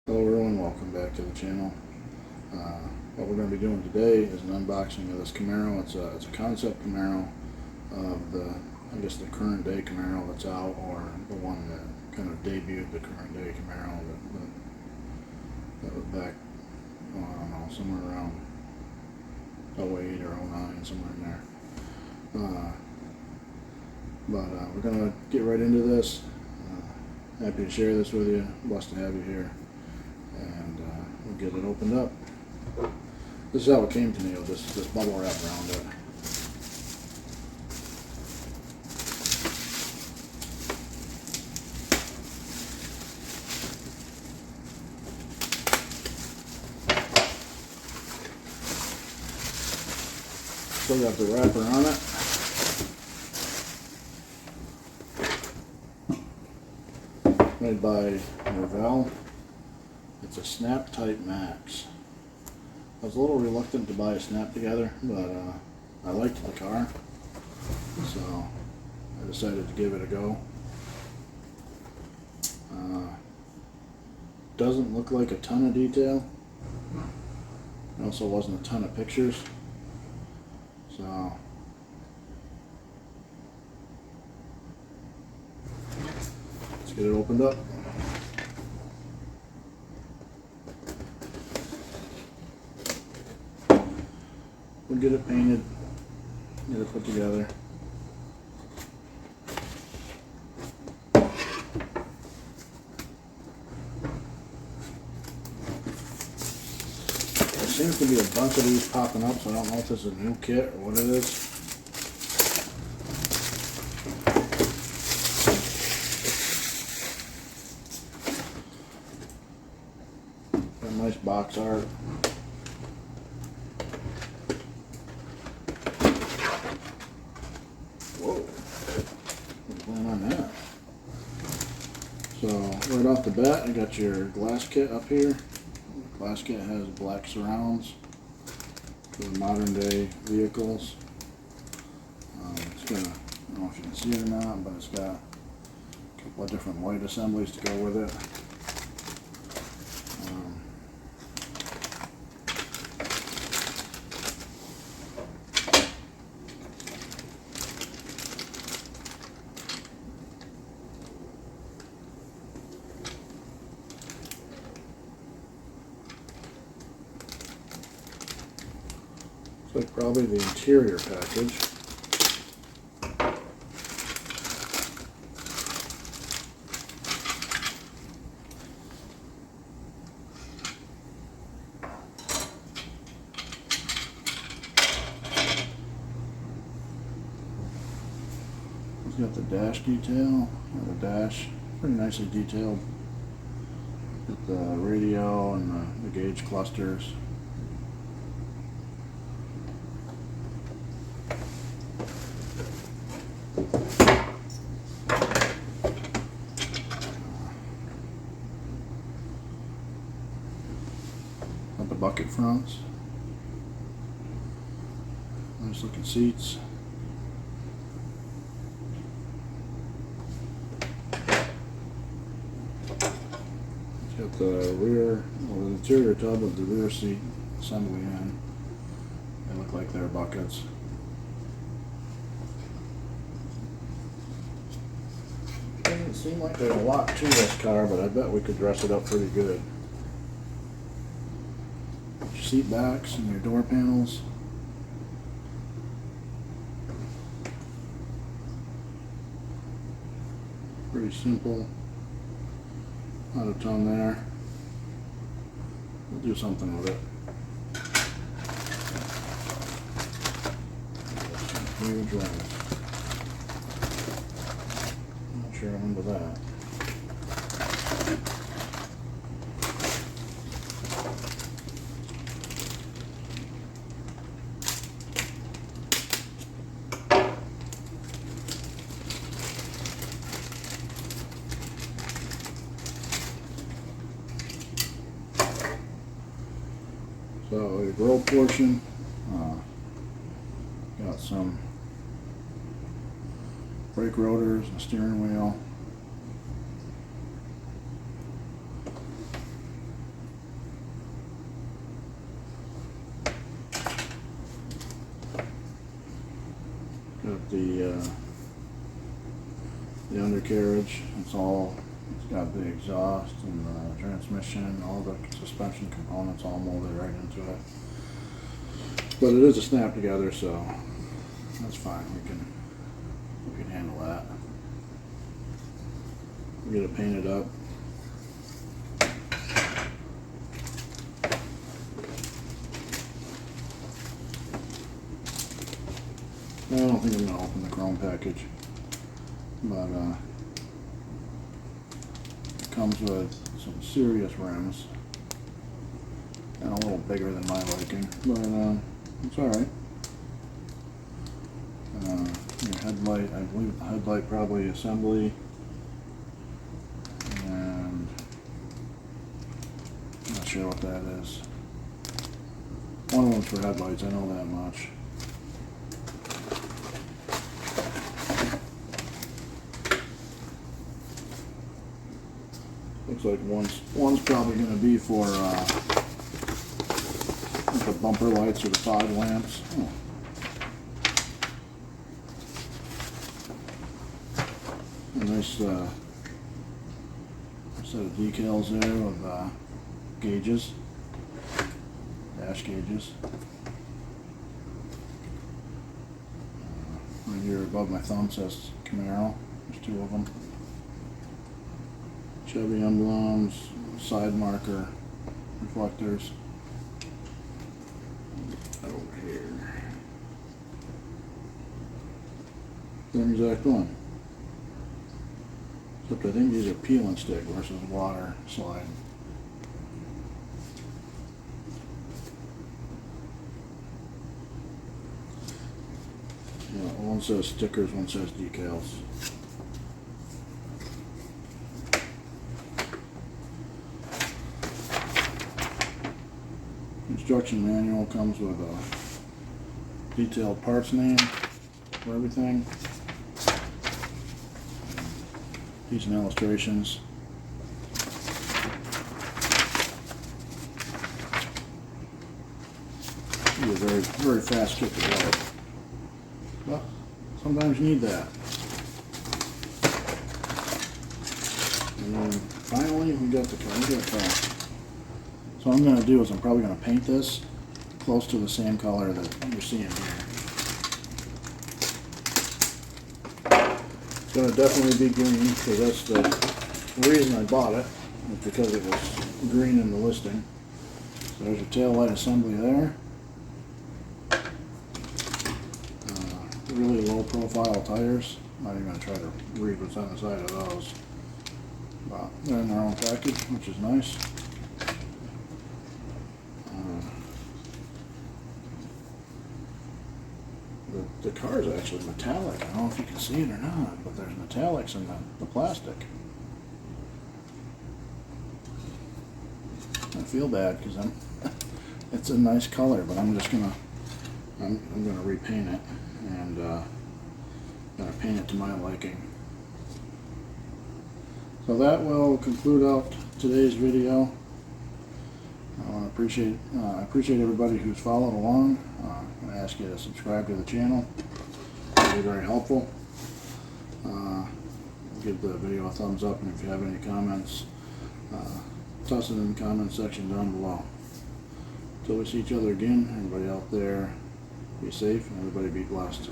Hello everyone, welcome back to the channel. What we're going to be doing today is an unboxing of this Camaro. It's a concept Camaro of the current day Camaro that's out, or the one that kind of debuted the current day Camaro that was back, I don't know, somewhere around 08 or 09, somewhere in there. But we're going to get right into this. Happy to share this with you. Blessed to have you here. And we'll get it opened up. This is how it came to me, with this bubble wrap around it. Still got the wrapper on it. Made by Marvell. It's a Snap Type Max. I was a little reluctant to buy a Snap Together, but I liked the car, so I decided to give it a go. Doesn't look like a ton of detail. There also wasn't a ton of pictures, so let's get it opened up. We'll get it painted, get it put together. There seems to be a bunch of these popping up, so I don't know if this is a new kit or what it is. Got nice box art. On that. So right off the bat, you got your glass kit up here. The glass kit has black surrounds for the modern day vehicles. It's got, I don't know if you can see it or not, but it's got a couple of different white assemblies to go with it. Like probably the interior package. It's got the dash detail, the dash pretty nicely detailed. Got the radio and the gauge clusters. Got the bucket fronts. Nice looking seats. It's got the rear, or the interior tub of the rear seat assembly in. They look like they're buckets. Doesn't seem like there's a lot to this car, but I bet we could dress it up pretty good. Your seat backs and your door panels. Pretty simple. Not a ton there. We'll do something with it. Huge rims. Not sure I'm into that. So your grill portion, got some brake rotors, a steering wheel, the undercarriage. It's got the exhaust and the transmission, all the suspension components all molded right into it. But it is a snap together, so that's fine. We can handle that. Get it painted up. I don't think I'm going to open the chrome package, but it comes with some serious rims and a little bigger than my liking, but it's alright. Your headlight, I believe the headlight probably assembly, and I'm not sure what that is. One of them's for headlights, I know that much. Looks like one's probably going to be for like the bumper lights or the fog lamps. Oh. A nice set of decals there with gauges, dash gauges. Right here above my thumb says Camaro. There's two of them. Chevy emblems, side marker, reflectors. Over here. Same exact one. Except I think these are peel and stick versus water slide. Yeah, one says stickers, one says decals. Instruction manual comes with a detailed parts name for everything. Decent illustrations. Be a very fast kit to go. But sometimes you need that. And then finally we got the car. So what I'm going to do is I'm probably going to paint this close to the same color that you're seeing here. It's going to definitely be green, because that's the reason I bought it, is because it was green in the listing. So there's your tail light assembly there. Really low profile tires. I'm not even going to try to read what's on the side of those. But they're in their own package, which is nice. The car is actually metallic. I don't know if you can see it or not, but there's metallics in the plastic. I feel bad because it's a nice color, but I'm gonna repaint it and gonna paint it to my liking. So that will conclude out today's video. I appreciate everybody who's followed along. I'm going to ask you to subscribe to the channel. It'll be very helpful. Give the video a thumbs up, and if you have any comments, toss it in the comment section down below. Until we see each other again, everybody out there, be safe and everybody be blessed.